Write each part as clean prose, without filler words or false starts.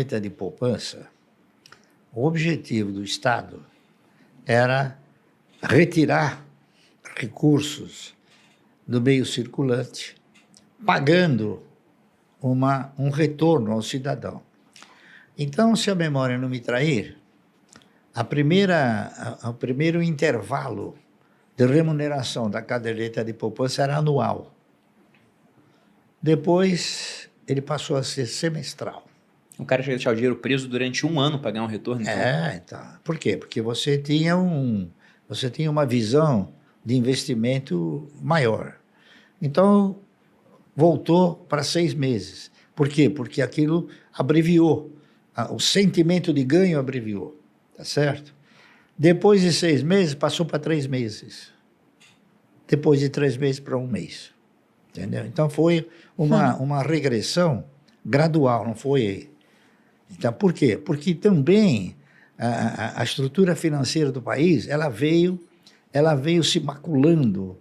De poupança, o objetivo do Estado era retirar recursos do meio circulante, pagando um retorno ao cidadão. Então, se a memória não me trair, o primeiro intervalo de remuneração da caderneta de poupança era anual. Depois, ele passou a ser semestral. O cara tinha que deixar o dinheiro preso durante um ano para ganhar um retorno? Então. Então. Por quê? Porque você tinha uma visão de investimento maior. Então, voltou para 6 meses. Por quê? Porque aquilo abreviou. O sentimento de ganho abreviou. Tá certo? Depois de 6 meses, passou para 3 meses. Depois de 3 meses para 1 mês. Entendeu? Então, foi uma regressão gradual, não foi... Então, por quê? Porque também a estrutura financeira do país, ela veio se maculando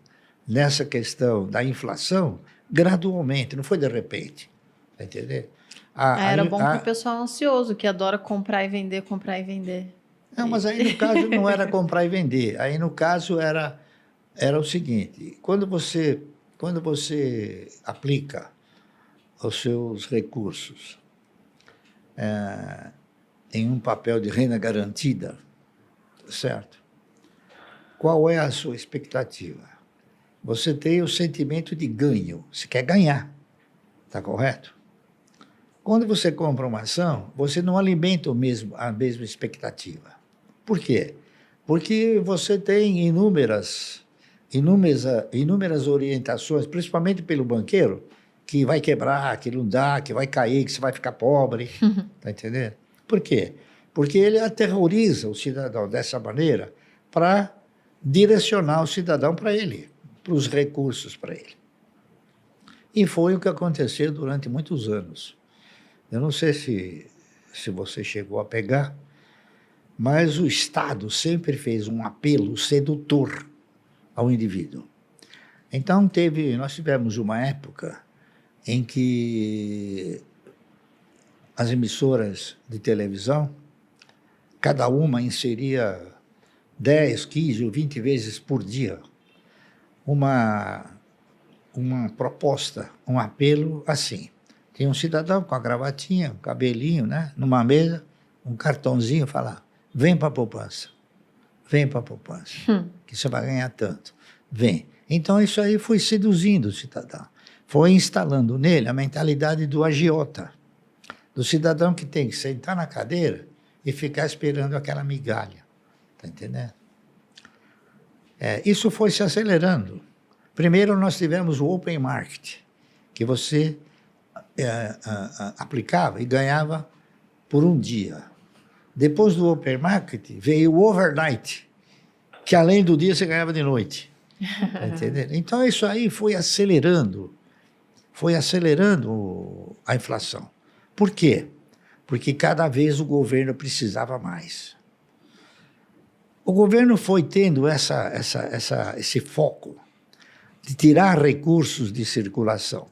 nessa questão da inflação gradualmente, não foi de repente. Tá entendendo? Era bom para o pessoal ansioso, que adora comprar e vender, comprar e vender. Não, mas aí no caso não era comprar e vender. Aí no caso era o seguinte, quando você aplica os seus recursos em um papel de renda garantida, certo? Qual é a sua expectativa? Você tem o sentimento de ganho, você quer ganhar, está correto? Quando você compra uma ação, você não alimenta a mesma expectativa. Por quê? Porque você tem inúmeras orientações, principalmente pelo banqueiro, que vai quebrar, que não dá, que vai cair, que você vai ficar pobre. Tá entendendo? Por quê? Porque ele aterroriza o cidadão dessa maneira para direcionar o cidadão para ele, para os recursos para ele. E foi o que aconteceu durante muitos anos. Eu não sei se você chegou a pegar, mas o Estado sempre fez um apelo sedutor ao indivíduo. Então, nós tivemos uma época em que as emissoras de televisão, cada uma inseria 10, 15 ou 20 vezes por dia uma proposta, um apelo assim. Tem um cidadão com a gravatinha, um cabelinho, né, numa mesa, um cartãozinho, fala, vem para a poupança, que você vai ganhar tanto, vem. Então, isso aí foi seduzindo o cidadão. Foi instalando nele a mentalidade do agiota, do cidadão que tem que sentar na cadeira e ficar esperando aquela migalha. Está entendendo? Isso foi se acelerando. Primeiro, nós tivemos o open market, que você aplicava e ganhava por um dia. Depois do open market, veio o overnight, que além do dia você ganhava de noite. Tá entendendo? Então, isso aí foi acelerando a inflação. Por quê? Porque cada vez o governo precisava mais. O governo foi tendo esse foco de tirar recursos de circulação,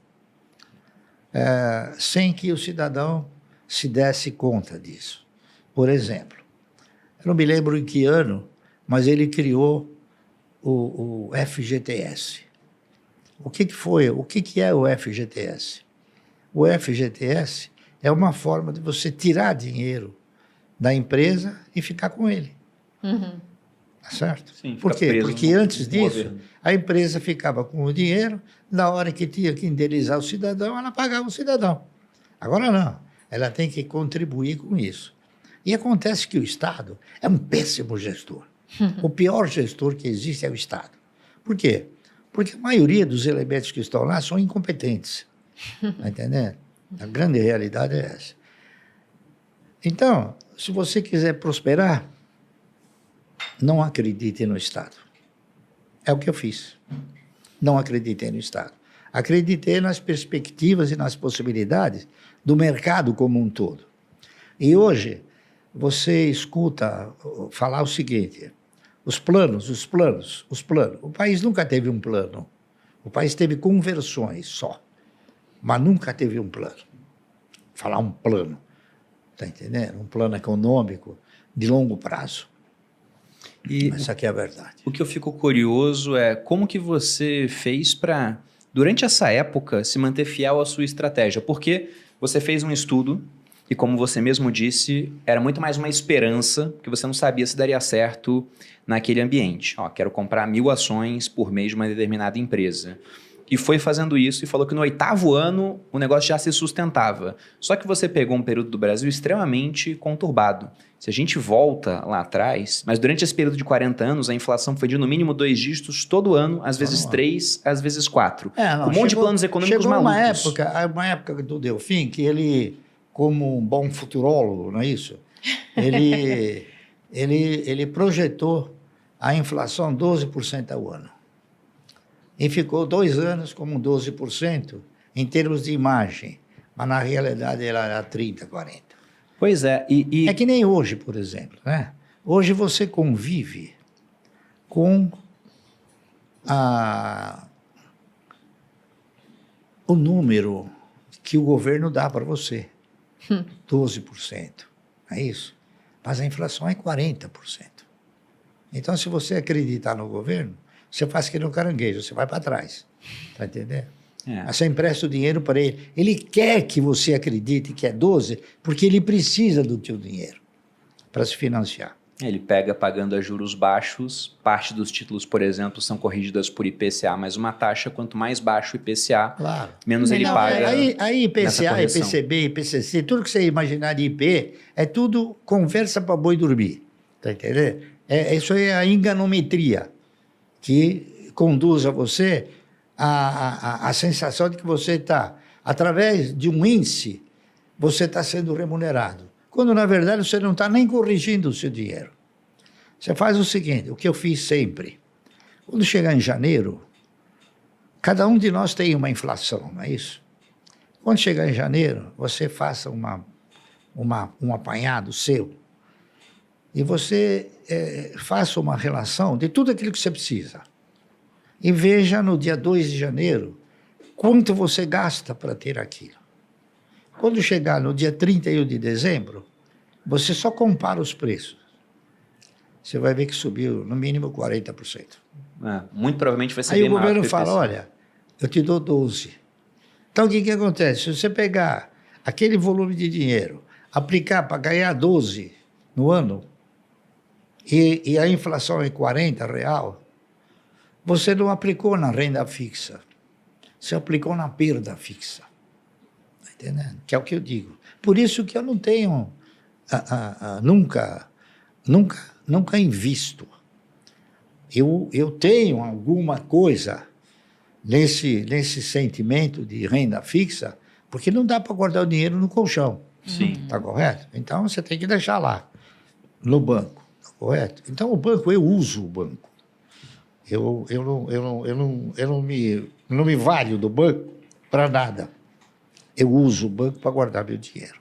sem que o cidadão se desse conta disso. Por exemplo, eu não me lembro em que ano, mas ele criou o FGTS. O que foi? O que é o FGTS? O FGTS é uma forma de você tirar dinheiro da empresa e ficar com ele. Uhum. Tá certo? Sim, por quê? Porque antes disso, a empresa ficava com o dinheiro, na hora que tinha que indenizar o cidadão, ela pagava o cidadão. Agora não, ela tem que contribuir com isso. E acontece que o Estado é um péssimo gestor. O pior gestor que existe é o Estado. Por quê? Porque a maioria dos elementos que estão lá são incompetentes. Está entendendo? A grande realidade é essa. Então, se você quiser prosperar, não acredite no Estado. É o que eu fiz. Não acreditei no Estado. Acreditei nas perspectivas e nas possibilidades do mercado como um todo. E hoje, você escuta falar o seguinte, os planos. O país nunca teve um plano. O país teve conversões só, mas nunca teve um plano. Falar um plano. Está entendendo? Um plano econômico de longo prazo. E essa aqui é a verdade. O que eu fico curioso é como que você fez para, durante essa época, se manter fiel à sua estratégia. Porque você fez um estudo e, como você mesmo disse, era muito mais uma esperança, que você não sabia se daria certo naquele ambiente. Ó, quero comprar 1.000 ações por mês de uma determinada empresa. E foi fazendo isso e falou que no 8º ano o negócio já se sustentava. Só que você pegou um período do Brasil extremamente conturbado. Se a gente volta lá atrás, mas durante esse período de 40 anos, a inflação foi de no mínimo 2 dígitos todo ano, às vezes 3, às vezes 4. Não, Um monte de planos econômicos malucos. Chegou uma época do Delfim que ele, como um bom futurólogo, não é isso? Ele projetou a inflação 12% ao ano. E ficou 2 anos como 12% em termos de imagem. Mas na realidade ela era 30%, 40%. Pois é. É que nem hoje, por exemplo. Né? Hoje você convive com o número que o governo dá para você. 12%. Não é isso? Mas a inflação é 40%. Então, se você acreditar no governo, você faz que no caranguejo, você vai para trás. Está entendendo? Você empresta o dinheiro para ele. Ele quer que você acredite que é 12, porque ele precisa do teu dinheiro para se financiar. Ele pega pagando a juros baixos, parte dos títulos, por exemplo, são corrigidas por IPCA mais uma taxa, quanto mais baixo o IPCA, claro, menos ele paga. Aí IPCA, IPCB, IPCC, tudo que você imaginar de IP, é tudo conversa para boi dormir. Está entendendo? Isso aí é a enganometria que conduz a você a sensação de que você está, através de um índice, você está sendo remunerado. Quando, na verdade, você não está nem corrigindo o seu dinheiro. Você faz o seguinte, o que eu fiz sempre. Quando chegar em janeiro, cada um de nós tem uma inflação, não é isso? Quando chegar em janeiro, você faça um apanhado seu e você faça uma relação de tudo aquilo que você precisa. E veja no dia 2 de janeiro quanto você gasta para ter aquilo. Quando chegar no dia 31 de dezembro, você só compara os preços. Você vai ver que subiu no mínimo 40%. Muito provavelmente vai ser Aí bem o maior governo que o fala, IPCA. olha, eu te dou 12. Então o que acontece? Se você pegar aquele volume de dinheiro, aplicar para ganhar 12 no ano, e a inflação é 40 real, você não aplicou na renda fixa. Você aplicou na perda fixa. Está entendendo? Que é o que eu digo. Por isso que eu não tenho, nunca invisto. Eu tenho alguma coisa nesse sentimento de renda fixa, porque não dá para guardar o dinheiro no colchão. Sim. Está correto? Então você tem que deixar lá, no banco. Está correto? Então o banco, eu uso o banco. Eu não me valho do banco para nada. Eu uso o banco para guardar meu dinheiro.